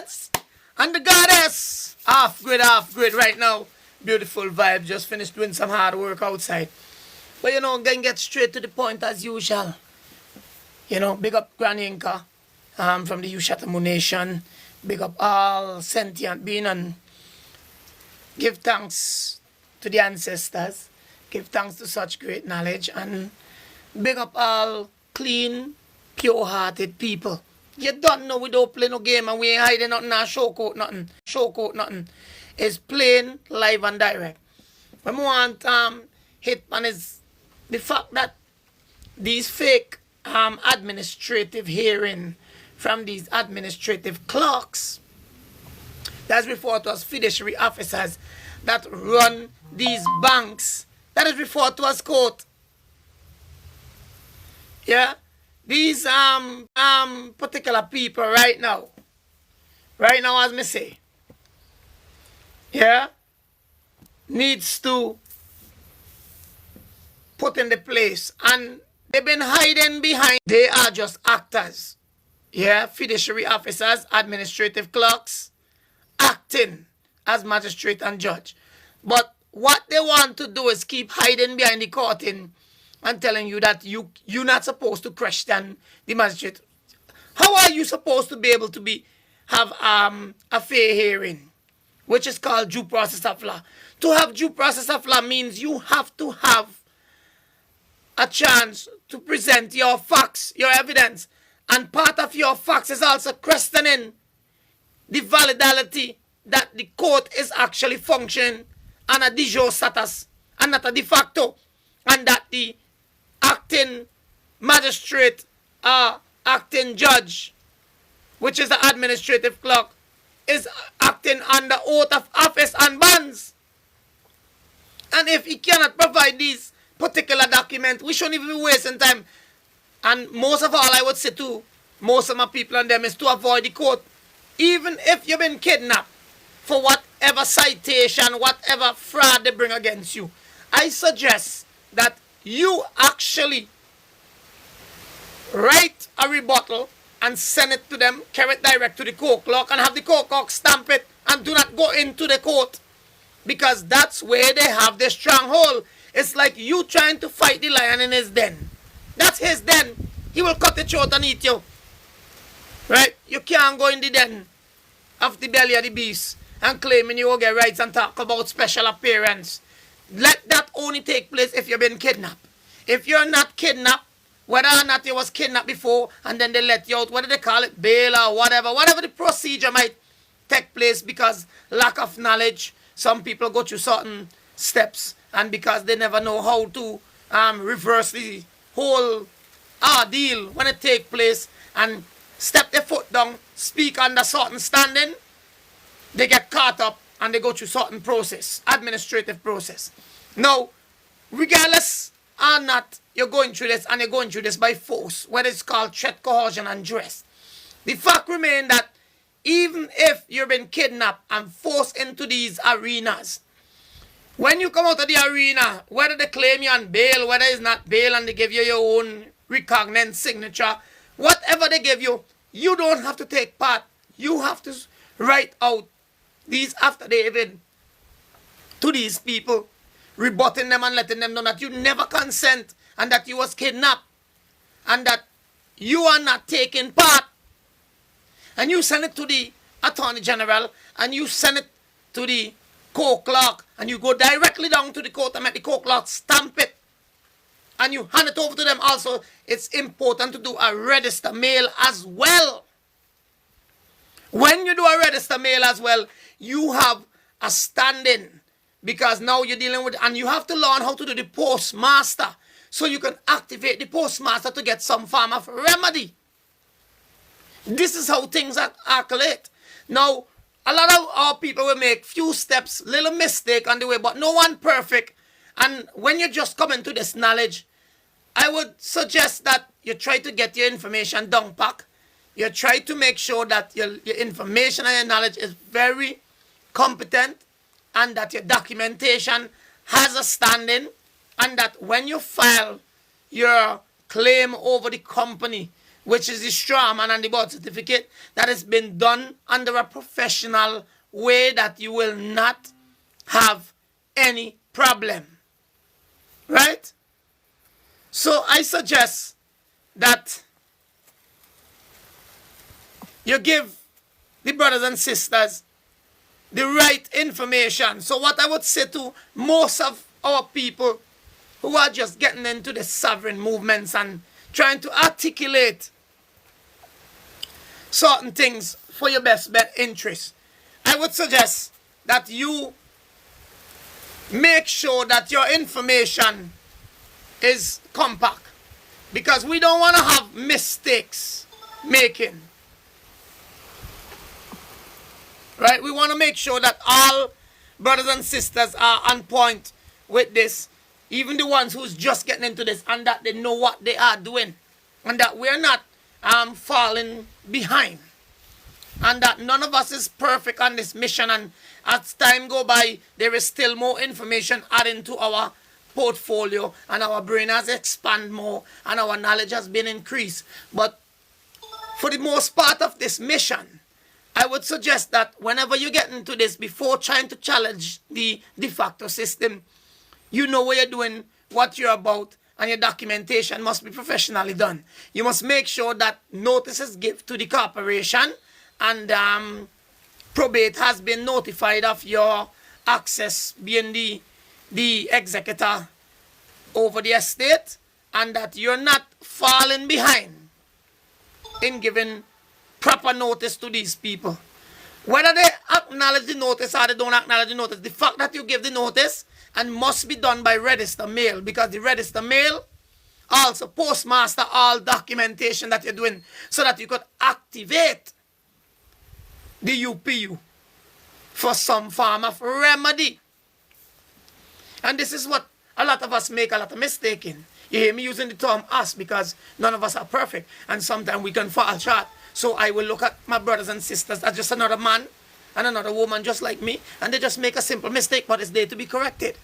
gods and the goddess. Half grid right now. Beautiful vibe. Just finished doing some hard work outside. But you know, gonna get straight to the point as usual. You know, big up Granny Inca from the Ushatamu Nation. Big up all sentient being and give thanks to the ancestors. Give thanks to such great knowledge and big up all clean, pure-hearted people. You don't know we don't play no game and we ain't hiding nothing and showcoat nothing. Showcoat nothing. It's plain, live and direct. What I want hit on is the fact that these fake administrative hearing from these administrative clerks that's referred to as fiduciary officers that run these banks, that is referred to as court. Yeah, these particular people right now as me say, yeah, needs to put in the place, and they've been hiding behind. They are just actors, yeah, fiduciary officers, administrative clerks, acting as magistrate and judge. But what they want to do is keep hiding behind the curtain and telling you that you're not supposed to question the magistrate. How are you supposed to be able to have a fair hearing, which is called due process of law? To have due process of law means you have to have a chance to present your facts, your evidence. And part of your facts is also questioning the validity that the court is actually functioning on a de jure status and not a de facto, and that the acting magistrate or acting judge, which is the administrative clerk, is acting under oath of office and bonds. And if he cannot provide these particular documents, we shouldn't even be wasting time. And most of all, I would say to most of my people and them is to avoid the court. Even if you've been kidnapped for whatever citation, whatever fraud they bring against you, I suggest that you actually write a rebuttal and send it to them, carry it direct to the court clerk and have the court clerk stamp it, and do not go into the court, because that's where they have their stronghold. It's like you trying to fight the lion in his den. That's his den. He will cut the throat and eat you. Right? You can't go in the den of the belly of the beast and claiming you will get rights and talk about special appearance. Let that only take place if you've been kidnapped. If you're not kidnapped, whether or not you was kidnapped before and then they let you out, what do they call it, bail or whatever the procedure might take place, because lack of knowledge, some people go through certain steps, and because they never know how to reverse the whole ordeal when it take place and step their foot down, speak under certain standing, they get caught up and they go through certain process, administrative process. Now, regardless or not you're going through this, and you're going through this by force, whether it's called threat, coercion, and duress, the fact remains that even if you've been kidnapped and forced into these arenas, when you come out of the arena, whether they claim you on bail, whether it's not bail and they give you your own recognizant signature, whatever they give you, you don't have to take part. You have to write out these affidavits to these people, rebutting them and letting them know that you never consent and that you was kidnapped and that you are not taking part. And you send it to the Attorney General and you send it to the court clerk, and you go directly down to the court and make the court clerk stamp it and you hand it over to them. Also, it's important to do a register mail as well. When you do a register mail as well, you have a standing, because now you're dealing with, and you have to learn how to do the postmaster, so you can activate the postmaster to get some form of remedy. This is how things are calculated. Now, a lot of our people will make few steps, little mistake on the way, but no one perfect. And when you just come into this knowledge, I would suggest that you try to get your information down pack. You try to make sure that your information and your knowledge is very competent, and that your documentation has a standing, and that when you file your claim over the company, which is the straw man and the birth certificate, that has been done under a professional way that you will not have any problem. Right? So I suggest that you give the brothers and sisters the right information. So what I would say to most of our people who are just getting into the sovereign movements and trying to articulate certain things for your best interest, I would suggest that you make sure that your information is compact, because we don't want to have mistakes making. Right? We want to make sure that all brothers and sisters are on point with this, even the ones who's just getting into this, and that they know what they are doing, and that we're not falling behind, and that none of us is perfect on this mission, and as time go by, there is still more information adding to our portfolio, and our brain has expanded more, and our knowledge has been increased. But for the most part of this mission, I would suggest that whenever you get into this, before trying to challenge the de facto system, you know what you're doing, what you're about, and your documentation must be professionally done. You must make sure that notices given to the corporation, and probate has been notified of your access being the executor over the estate, and that you're not falling behind in giving proper notice to these people. Whether they acknowledge the notice or they don't acknowledge the notice, the fact that you give the notice and must be done by register mail, because the register mail also postmaster all documentation that you're doing, so that you could activate the UPU for some form of remedy. And this is what a lot of us make a lot of mistake in. You hear me using the term us, because none of us are perfect, and sometimes we can fall short. So I will look at my brothers and sisters as just another man and another woman just like me, and they just make a simple mistake, but it's there to be corrected.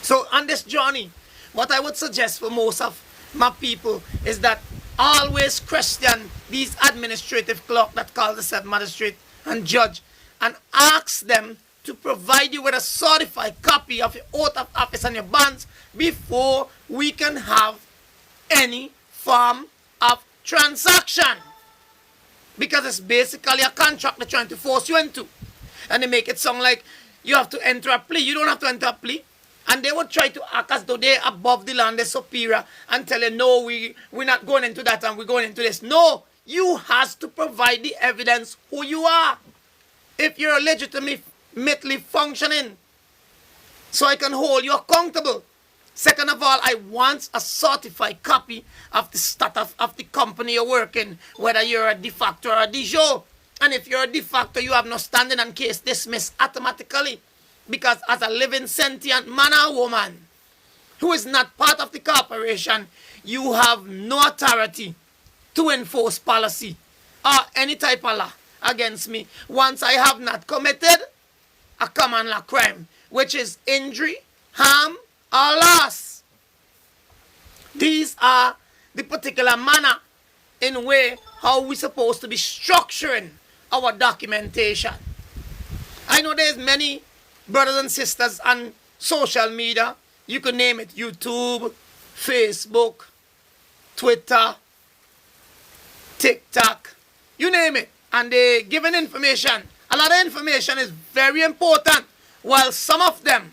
So on this journey, what I would suggest for most of my people is that always question these administrative clerks that call themselves magistrate and judge, and ask them to provide you with a certified copy of your oath of office and your bonds before we can have any form of transaction. Because it's basically a contract they're trying to force you into. And they make it sound like you have to enter a plea. You don't have to enter a plea. And they would try to act as though they're above the land, they're superior, and tell you, no, we're not going into that and we're going into this. No, you have to provide the evidence who you are, if you're legitimately functioning, so I can hold you accountable. Second of all, I want a certified copy of the status of the company you're working, whether you're a de facto or a de jure. And if you're a de facto, you have no standing and case dismissed automatically. Because as a living sentient man or woman who is not part of the corporation, you have no authority to enforce policy or any type of law against me once I have not committed a common law crime, which is injury, harm, or loss. These are the particular manner in way how we're supposed to be structuring our documentation. I know there's many brothers and sisters on social media. You can name it: YouTube, Facebook, Twitter, TikTok, you name it. And they giving information. A lot of information is very important, while some of them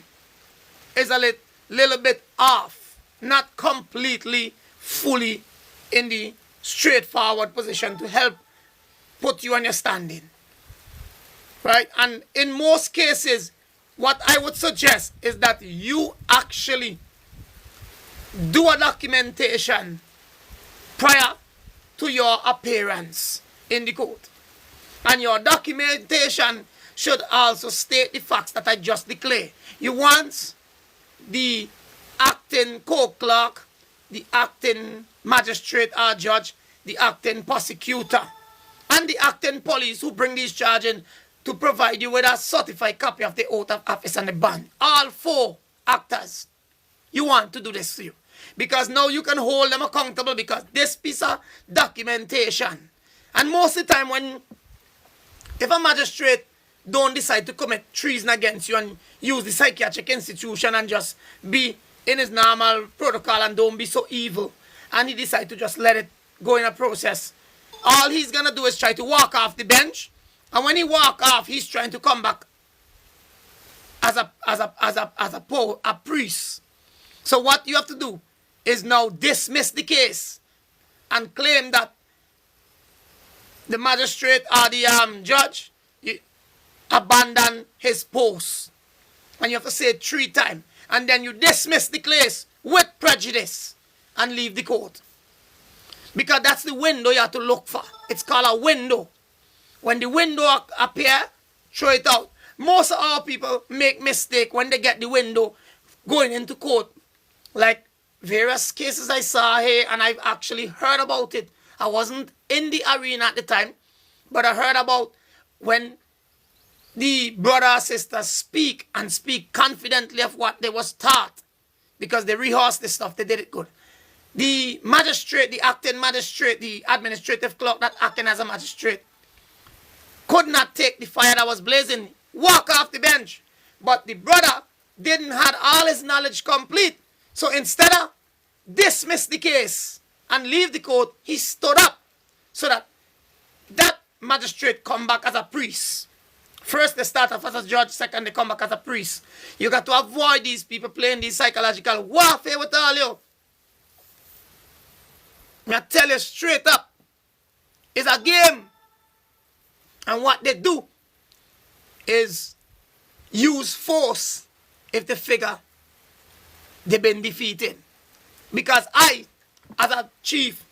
is a little bit off, not completely, fully in the straightforward position to help put you on your standing. Right? And in most cases, what I would suggest is that you actually do a documentation prior to your appearance in the court. And your documentation should also state the facts that I just declared. You want the acting court clerk, the acting magistrate or judge, the acting prosecutor, and the acting police who bring these charges in to provide you with a certified copy of the oath of office and the bond. All four actors, you want to do this to you. Because now you can hold them accountable because this piece of documentation. And most of the time if a magistrate don't decide to commit treason against you and use the psychiatric institution and just be in his normal protocol and don't be so evil, and he decide to just let it go in a process, all he's going to do is try to walk off the bench. And when he walk off, he's trying to come back as a priest. So what you have to do is now dismiss the case and claim that the magistrate or the judge abandoned his post. And you have to say it 3 times. And then you dismiss the case with prejudice and leave the court. Because that's the window you have to look for. It's called a window. When the window appear, throw it out. Most of our people make mistake when they get the window going into court. Like various cases I saw here, and I've actually heard about it. I wasn't in the arena at the time, but I heard about when the brother or sister speak confidently of what they was taught because they rehearsed the stuff, they did it good. The magistrate, the acting magistrate, the administrative clerk that acting as a magistrate could not take the fire that was blazing, walk off the bench. But the brother didn't have all his knowledge complete. So instead of dismiss the case and leave the court, he stood up so that magistrate come back as a priest. First, they start off as a judge. Second, they come back as a priest. You got to avoid these people playing these psychological warfare with all you. I tell you straight up, it's a game. And what they do is use force if they figure they've been defeated. Because I, as a chief,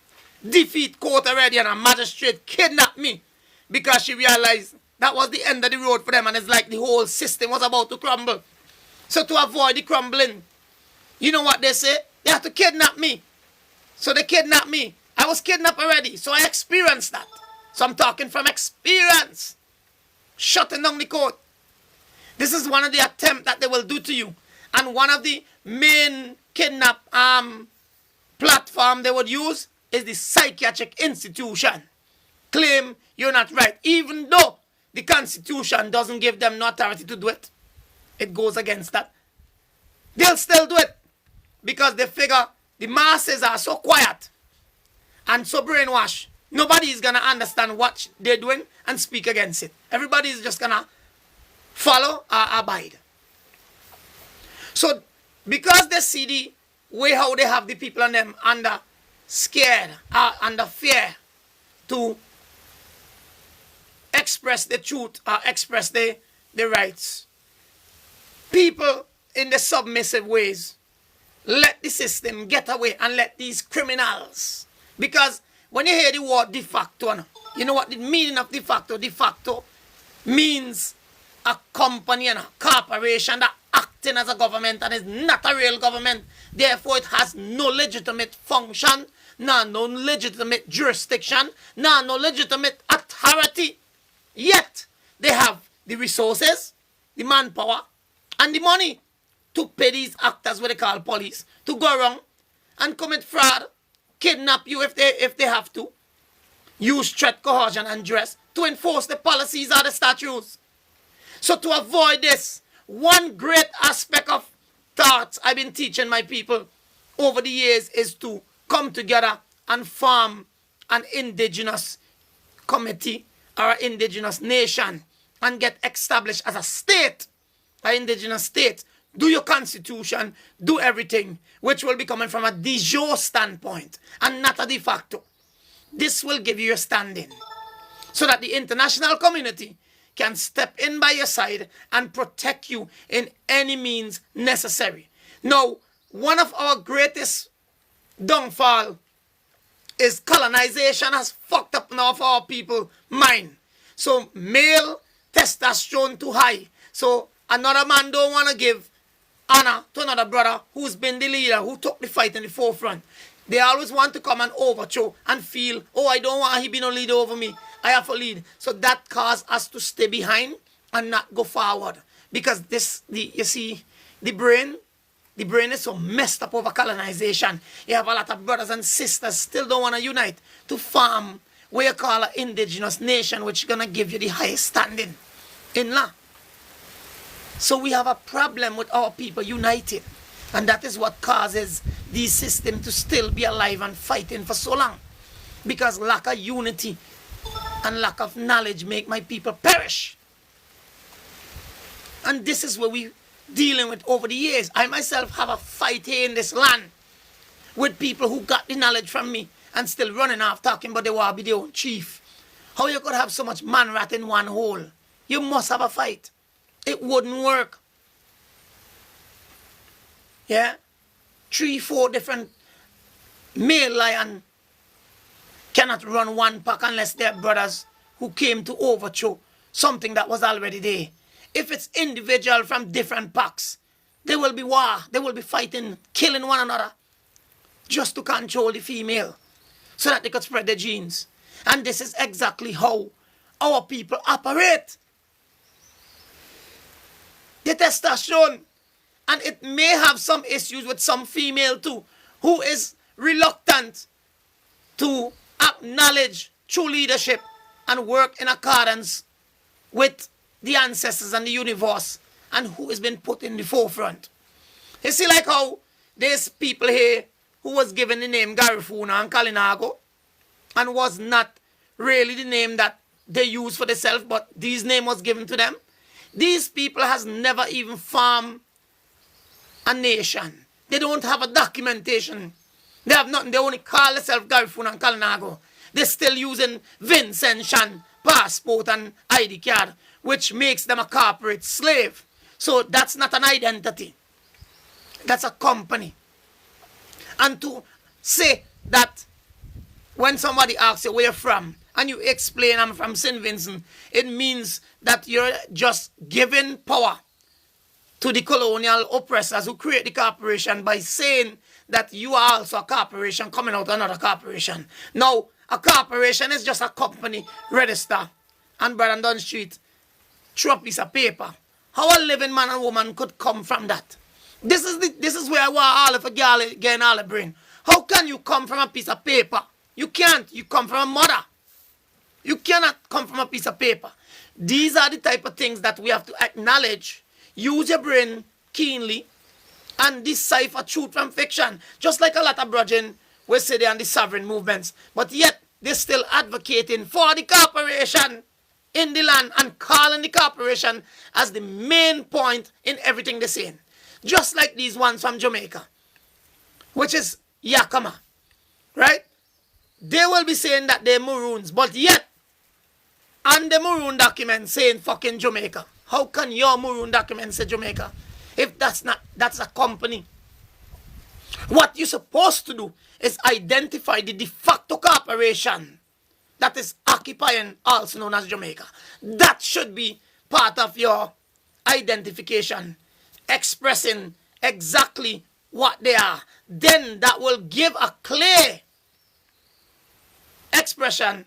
defeat court already and a magistrate kidnapped me because she realized that was the end of the road for them, and it's like the whole system was about to crumble. So to avoid the crumbling, you know what they say? They have to kidnap me. So they kidnapped me. I was kidnapped already, so I experienced that. So I'm talking from experience. Shutting down the court. This is one of the attempts that they will do to you. And one of the main kidnap platform they would use is the psychiatric institution. Claim you're not right, even though the Constitution doesn't give them no authority to do it. It goes against that. They'll still do it because they figure the masses are so quiet and so brainwashed. Nobody is going to understand what they're doing and speak against it. Everybody is just going to follow or abide. So because they see the way how they have the people on them under scared, under fear to express the truth or express the rights. People in the submissive ways let the system get away and let these criminals. Because when you hear the word de facto, you know what the meaning of de facto? De facto means a company and a corporation that acting as a government and is not a real government. Therefore, it has no legitimate function, no legitimate jurisdiction, no legitimate authority. Yet, they have the resources, the manpower, and the money to pay these actors, what they call police, to go around and commit fraud, kidnap you if they have to, use threat, coercion, and duress to enforce the policies or the statutes. So to avoid this, one great aspect of thoughts I've been teaching my people over the years is to come together and form an indigenous committee or an indigenous nation and get established as a state, an indigenous state. Do your constitution, do everything, which will be coming from a de jure standpoint and not a de facto. This will give you your standing so that the international community can step in by your side and protect you in any means necessary. Now, one of our greatest downfall is colonization has fucked up now for our people mind. So male testosterone too high. So another man don't want to give honor to another brother who's been the leader, who took the fight in the forefront. They always want to come and overthrow and feel, oh, I don't want he be no leader over me. I have to lead. So that causes us to stay behind and not go forward. Because you see, the brain The brain is so messed up over colonization. You have a lot of brothers and sisters still don't want to unite to form what you call an indigenous nation, which is going to give you the highest standing in law. So we have a problem with our people uniting. And that is what causes these systems to still be alive and fighting for so long. Because lack of unity and lack of knowledge make my people perish. And this is what we dealing with over the years. I myself have a fight here in this land with people who got the knowledge from me and still running off talking about they want to be their own chief. How you could have so much man rat in one hole? You must have a fight. It wouldn't work. Yeah? 3, 4 different male lion cannot run one pack unless they're brothers who came to overthrow something that was already there. If it's individual from different packs, there will be war. They will be fighting, killing one another just to control the female so that they could spread their genes. And this is exactly how our people operate. The testosterone. And it may have some issues with some female too, who is reluctant to acknowledge true leadership and work in accordance with the ancestors and the universe, and who has been put in the forefront. You see, like how there's people here who was given the name Garifuna and Kalinago and was not really the name that they used for themselves, but this name was given to them. These people has never even formed a nation. They don't have a documentation. They have nothing. They only call themselves Garifuna and Kalinago. They're still using Vincent Shan passport and ID card, which makes them a corporate slave. So that's not an identity. That's a company. And to say that when somebody asks you where you're from, and you explain I'm from St. Vincent, it means that you're just giving power to the colonial oppressors who create the corporation by saying that you are also a corporation coming out of another corporation. Now, a corporation is just a company register and Brandon Street through a piece of paper. How a living man and woman could come from that? This is where I want all of a girl getting all the brain. How can you come from a piece of paper? You can't. You come from a mother. You cannot come from a piece of paper. These are the type of things that we have to acknowledge. Use your brain keenly and decipher truth from fiction. Just like a lot of brethren will say they're on the sovereign movements, but yet they're still advocating for the corporation in the land and calling the corporation as the main point in everything they're saying. Just like these ones from Jamaica, which is Yakama, right? They will be saying that they're Maroons, but yet on the Maroon document saying fucking Jamaica. How can your Maroon document say Jamaica if that's a company? What you're supposed to do is identify the de facto corporation that is occupying, also known as Jamaica. That should be part of your identification, expressing exactly what they are. Then that will give a clear expression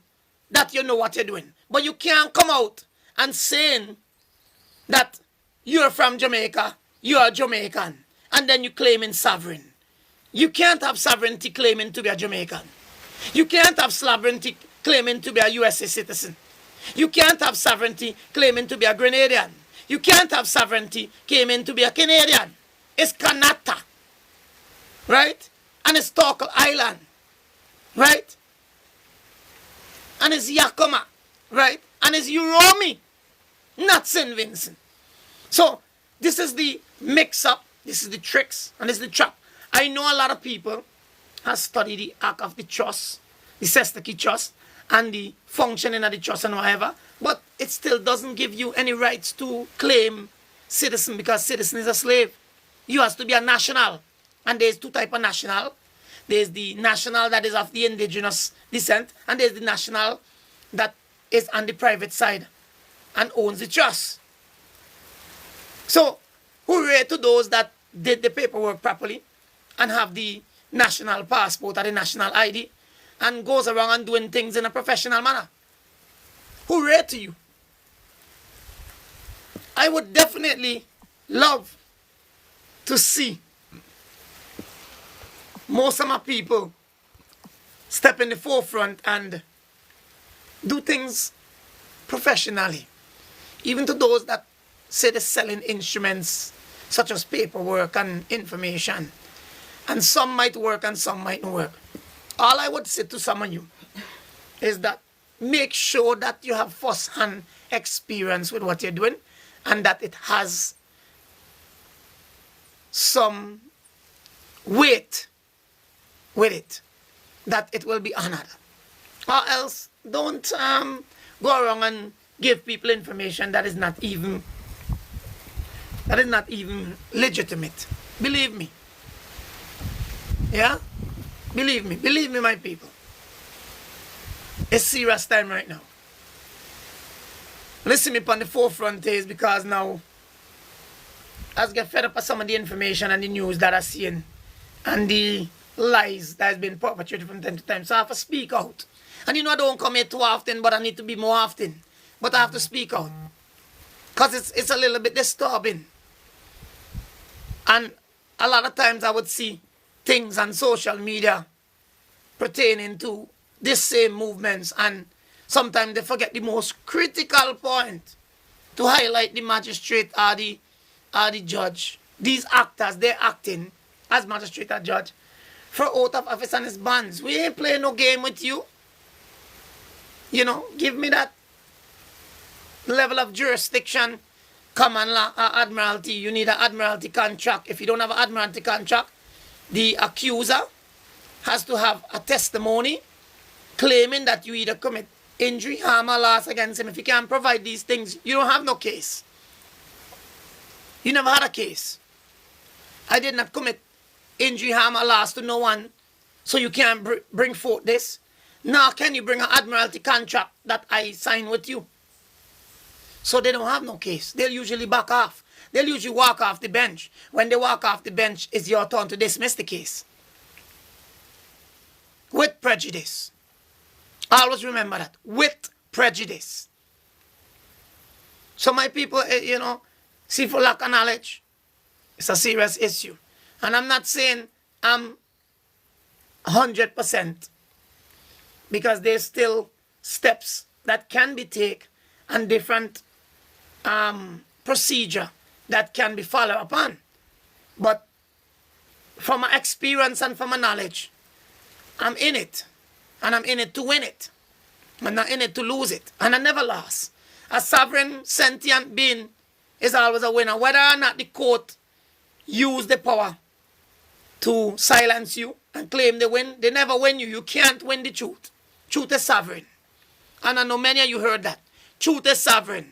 that you know what you're doing. But you can't come out and saying that you're from Jamaica, you're Jamaican, and then you claiming sovereign. You can't have sovereignty claiming to be a Jamaican. You can't have sovereignty claiming to be a USA citizen. You can't have sovereignty claiming to be a Grenadian. You can't have sovereignty claiming to be a Canadian. It's Kanata, right? And it's Torkel Island, right? And it's Yakima, right? And it's Uromi, not St. Vincent. So this is the mix-up, this is the tricks, and this is the trap. I know a lot of people have studied the Act of the Trust, the Sestaki Trust, and the functioning of the trust and whatever, but it still doesn't give you any rights to claim citizen, because citizen is a slave. You have to be a national, and there's two types of national. There's the national that is of the indigenous descent, and there's the national that is on the private side and owns the trust. So, hooray to those that did the paperwork properly and have the national passport or the national ID and goes around and doing things in a professional manner. Hooray to you. I would definitely love to see most of my people step in the forefront and do things professionally. Even to those that say they're selling instruments such as paperwork and information. And some might work and some might not work. All I would say to some of you is that make sure that you have first-hand experience with what you're doing and that it has some weight with it, that it will be honored. Or else don't go around and give people information that is not even legitimate. Believe me. Yeah? Believe me, my people. It's serious time right now. Listen me on the forefront is because now I get fed up with some of the information and the news that I seen and the lies that has been perpetrated from time to time. So I have to speak out. And I don't come here too often, but I need to be more often. But I have to speak out. Because it's a little bit disturbing. And a lot of times I would see things on social media pertaining to this same movements, and sometimes they forget the most critical point to highlight the magistrate or the judge. These actors, they're acting as magistrate or judge for out of office and his bonds. We ain't playing no game with you. Give me that level of jurisdiction. Common law or admiralty, you need an admiralty contract. If you don't have an admiralty contract, the accuser has to have a testimony claiming that you either commit injury, harm, or loss against him. If you can't provide these things, you don't have no case. You never had a case. I did not commit injury, harm, or loss to no one, so you can't bring forth this. Now can you bring an admiralty contract that I sign with you? So they don't have no case. They'll usually back off. They'll usually walk off the bench. When they walk off the bench, it's your turn to dismiss the case. With prejudice. Always remember that. With prejudice. So my people, see, for lack of knowledge, it's a serious issue. And I'm not saying I'm 100%, because there's still steps that can be taken and different procedure that can be followed upon. But from my experience and from my knowledge, I'm in it. And I'm in it to win it. I'm not in it to lose it. And I never lost. A sovereign, sentient being is always a winner. Whether or not the court use the power to silence you and claim they win, they never win you. You can't win the truth. Truth is sovereign. And I know many of you heard that. Truth is sovereign.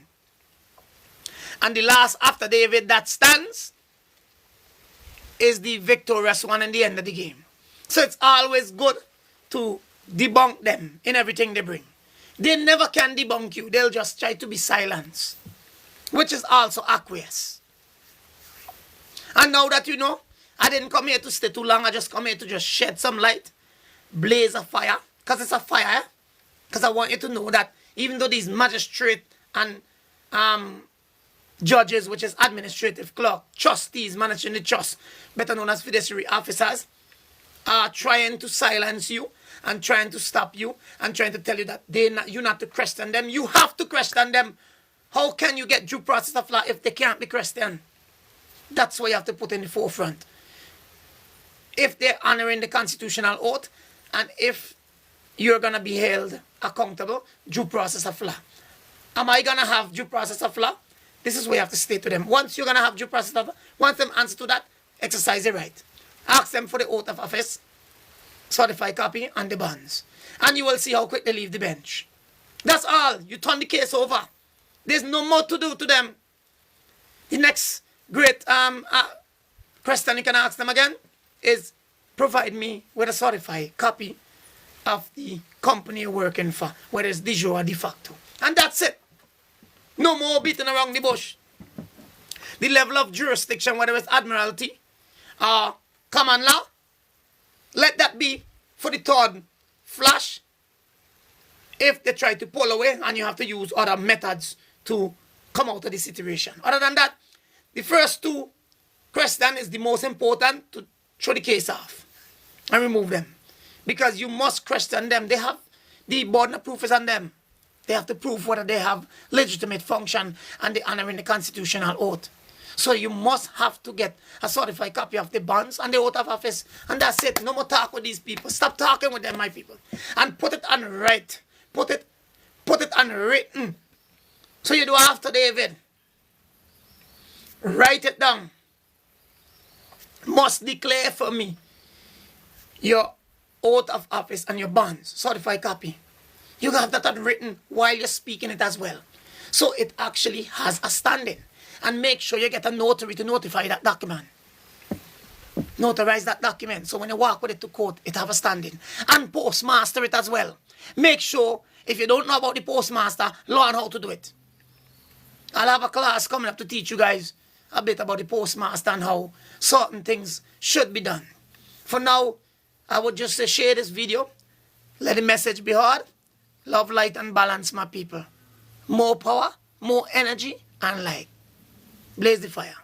And the last affidavit that stands is the victorious one in the end of the game. So it's always good to debunk them in everything they bring. They never can debunk you. They'll just try to be silenced, which is also aqueous. And now that you know, I didn't come here to stay too long. I just come here to just shed some light, blaze a fire, because it's a fire. Because I want you to know that even though these magistrate and judges, which is administrative clerk, trustees managing the trust, better known as fiduciary officers, are trying to silence you and trying to stop you and trying to tell you that you're not to question them. You have to question them. How can you get due process of law if they can't be questioned? That's what you have to put in the forefront. If they're honoring the constitutional oath and if you're going to be held accountable, due process of law. Am I going to have due process of law? This is what you have to state to them. Once you're going to have due process of law, once them answer to that, exercise the right. Ask them for the oath of office, certified copy, and the bonds. And you will see how quick they leave the bench. That's all. You turn the case over. There's no more to do to them. The next great question you can ask them again is provide me with a certified copy of the company you're working for, whether it's de jure or de facto. And that's it. No more beating around the bush. The level of jurisdiction, whether it's admiralty or common law, let that be for the third flash if they try to pull away and you have to use other methods to come out of the situation. Other than that, the first two questions is the most important to throw the case off. and remove them. Because you must question them. They have the burden of proof is on them. They have to prove whether they have legitimate function and they honoring the constitutional oath. So you must have to get a certified copy of the bonds and the oath of office. And that's it. No more talk with these people. Stop talking with them, my people. And put it on right. Put it on written. So you do after David. Write it down. Must declare for me your oath of office and your bonds. Certified copy. You have that written while you're speaking it as well. So it actually has a standing. And make sure you get a notary to notify that document. Notarize that document. So when you walk with it to court, it have a standing. And postmaster it as well. Make sure, if you don't know about the postmaster, learn how to do it. I'll have a class coming up to teach you guys a bit about the postmaster and how certain things should be done. For now, I would just say share this video. Let the message be heard. Love, light, and balance, my people. More power, more energy, and light. Blaze the fire.